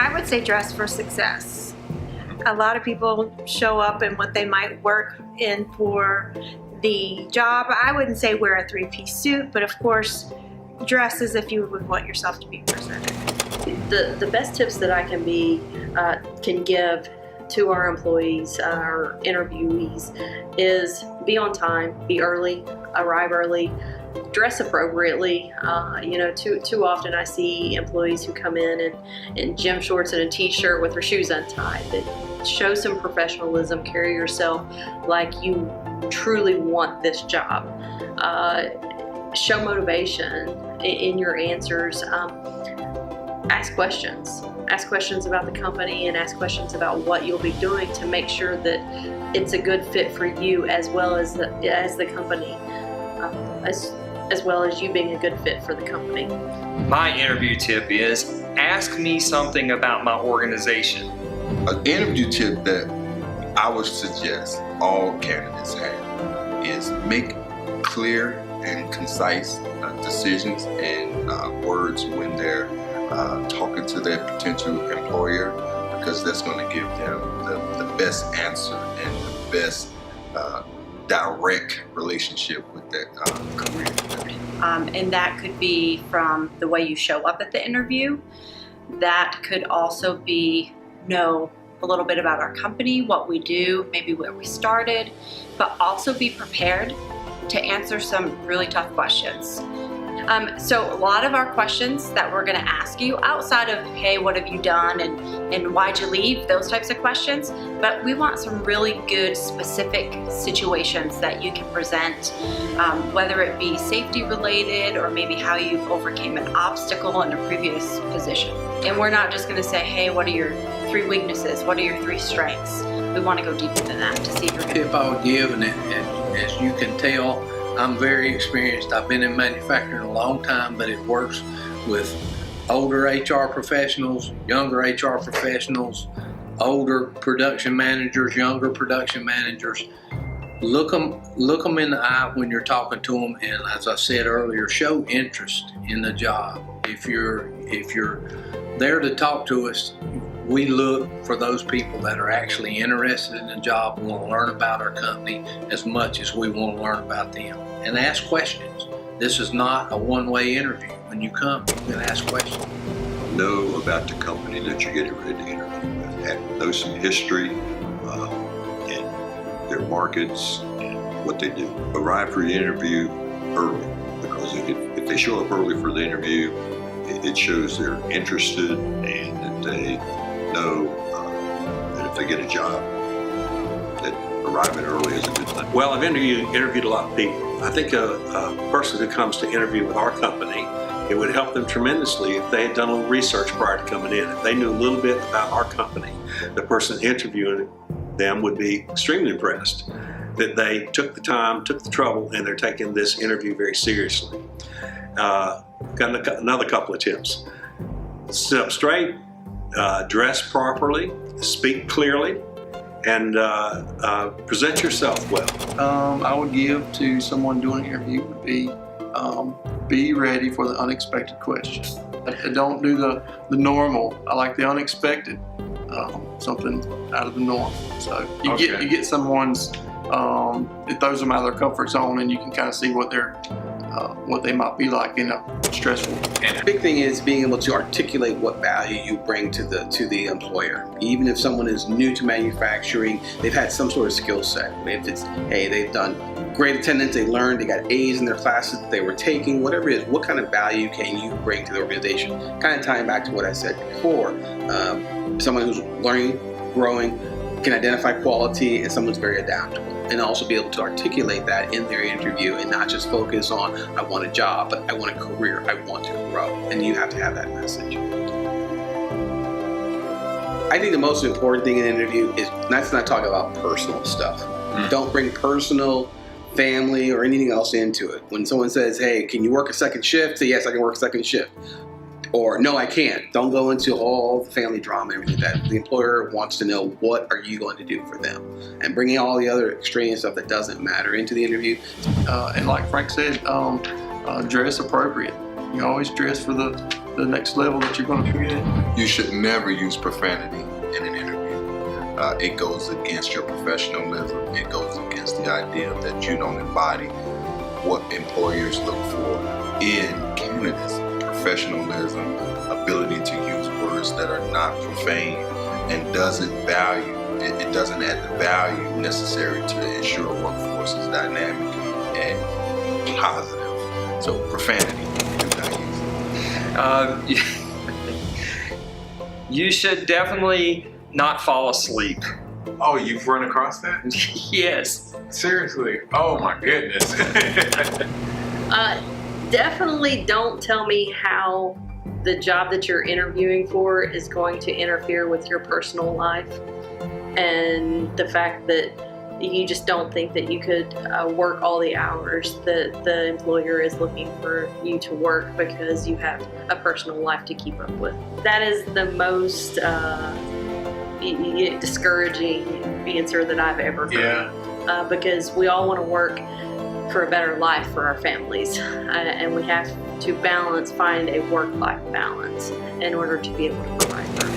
I would say dress for success. A lot of people show up in what they might work in for the job. I wouldn't say wear a three-piece suit, but of course, dress as if you would want yourself to be presented. The best tips that I can give to our employees, our interviewees, is be on time, be early, arrive early, dress appropriately. Too often I see employees who come in gym shorts and a t-shirt with their shoes untied. That show some professionalism. Carry yourself like you truly want this job. Show motivation in your answers. Ask questions. Ask questions about the company and ask questions about what you'll be doing to make sure that it's a good fit for you as well as the company, as well as you being a good fit for the company. My interview tip is ask me something about my organization. An interview tip that I would suggest all candidates have is make clear and concise decisions and words when they're talking to their potential employer, because that's going to give them the best answer and the best direct relationship with that career. And that could be from the way you show up at the interview. That could also be know a little bit about our company, what we do, maybe where we started, but also be prepared to answer some really tough questions. So a lot of our questions that we're going to ask you outside of, hey, what have you done and why'd you leave, those types of questions, but we want some really good specific situations that you can present, whether it be safety related or maybe how you overcame an obstacle in a previous position. And we're not just going to say, hey, what are your 3 weaknesses? What are your 3 strengths? We want to go deeper than that to see if you're going to. Tip I would give, and as you can tell, I'm very experienced. I've been in manufacturing a long time, but it works with older HR professionals, younger HR professionals, older production managers, younger production managers. Look them in the eye when you're talking to them, and as I said earlier, show interest in the job. If you're there to talk to us, we look for those people that are actually interested in the job and want to learn about our company as much as we want to learn about them. And ask questions. This is not a one-way interview. When you come, you can ask questions. Know about the company that you're getting ready to interview with. Know some history and their markets and what they do. Arrive for the interview early, because if they show up early for the interview, it shows they're interested and that they know that if they get a job, that arriving early is a good thing. Well, I've interviewed a lot of people. I think a person who comes to interview with our company, it would help them tremendously if they had done a little research prior to coming in. If they knew a little bit about our company, the person interviewing them would be extremely impressed that they took the time, took the trouble, and they're taking this interview very seriously. Got another couple of tips. Sit up straight, dress properly, speak clearly, and present yourself well. I would give to someone doing an interview would be ready for the unexpected question. Don't do the normal. I like the unexpected, something out of the norm. So you get someone's, it throws them out of their comfort zone, and you can kind of see what they might be like in a stressful. And the big thing is being able to articulate what value you bring to the employer. Even if someone is new to manufacturing, they've had some sort of skill set. If it's, hey, they've done great attendance, they learned, they got A's in their classes that they were taking, whatever it is, what kind of value can you bring to the organization? Kind of tying back to what I said before, someone who's learning, growing, can identify quality, and someone's very adaptable, and also be able to articulate that in their interview and not just focus on, I want a job, but I want a career, I want to grow, and you have to have that message. I think the most important thing in an interview is not talking about personal stuff. Don't bring personal, family, or anything else into it. When someone says, hey, can you work a second shift? Say, yes, I can work a second shift. Or, no, I can't. Don't go into all the family drama and everything that the employer wants to know. What are you going to do for them? And bringing all the other extraneous stuff that doesn't matter into the interview. And like Frank said, dress appropriate. You always dress for the the next level that you're going to be in. You should never use profanity in an interview. It goes against your professionalism. It goes against the idea that you don't embody what employers look for in candidates. Professionalism, ability to use words that are not profane, and doesn't add the value necessary to ensure a workforce is dynamic and positive. So profanity, do not use it. You should definitely not fall asleep. Oh, you've run across that? Yes. Seriously? Oh my goodness. Definitely don't tell me how the job that you're interviewing for is going to interfere with your personal life, and the fact that you just don't think that you could work all the hours that the employer is looking for you to work because you have a personal life to keep up with. That is the most discouraging answer that I've ever heard. Because we all want to work for a better life for our families, and we have to find a work-life balance in order to be able to provide for